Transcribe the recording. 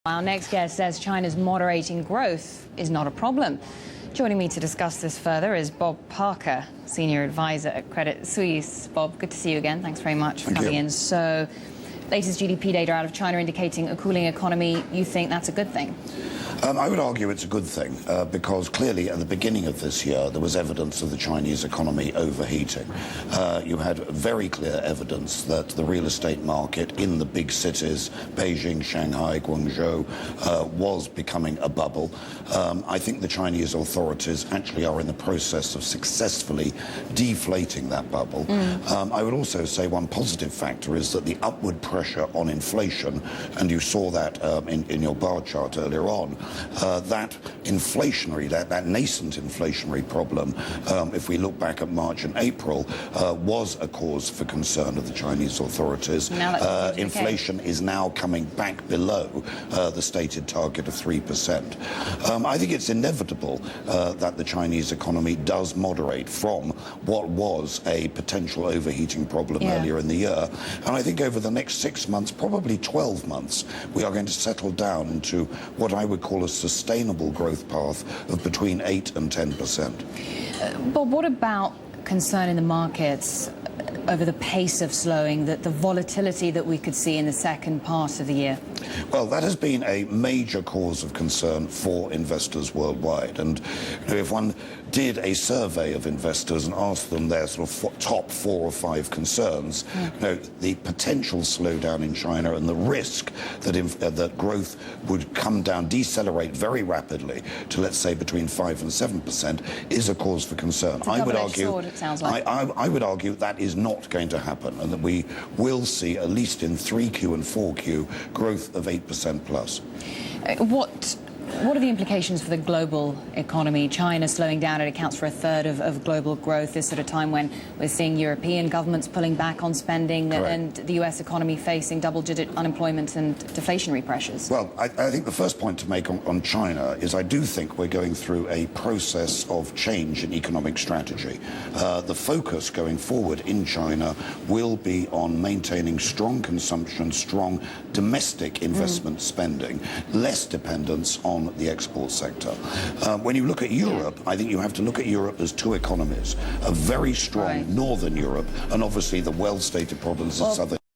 Our next guest says China's moderating growth is not a problem. Joining me to discuss this further is Bob Parker, Senior Advisor at Credit Suisse. Bob, good to see you again. Thanks very much for coming in. So, latest GDP data out of China indicating a cooling economy. You think that's a good thing? I would argue it's a good thing because clearly at the beginning of this year there was evidence of the Chinese economy overheating. You had very clear evidence that the real estate market in the big cities, Beijing, Shanghai, Guangzhou, was becoming a bubble. I think the Chinese authorities actually are in the process of successfully deflating that bubble. I would also say one positive factor is that the upward pressure on inflation, and you saw that in your bar chart earlier on, that inflationary, that nascent inflationary problem, if we look back at March and April, was a cause for concern of the Chinese authorities. Inflation is now coming back below the stated target of 3%. I think it's inevitable that the Chinese economy does moderate from what was a potential overheating problem earlier in the year. And I think over the next 6 months, probably 12 months, we are going to settle down into what I would call a sustainable growth path of between 8 and 10%. But what about concern in the markets over the pace of slowing, the volatility that we could see in the second part of the year? Well, that has been a major cause of concern for investors worldwide. And if one did a survey of investors and asked them their sort of top 4 or 5 concerns, the potential slowdown in China and the risk that that growth would come down, decelerate very rapidly to, let's say, between 5 and 7% is a cause for concern. I would argue, it sounds like. I would argue that is not going to happen, and that we will see, at least in 3Q and 4Q, growth of 8% plus. What are the implications for the global economy? China slowing down, it accounts for a third of global growth. This sort of time when we're seeing European governments pulling back on spending and the US economy facing double-digit unemployment and deflationary pressures. Well, I think the first point to make on China is I do think we're going through a process of change in economic strategy. The focus going forward in China will be on maintaining strong consumption, strong domestic investment spending, less dependence on the export sector. When you look at Europe, I think you have to look at Europe as 2 economies, a very strong Northern Europe and obviously the well-stated problems of Southern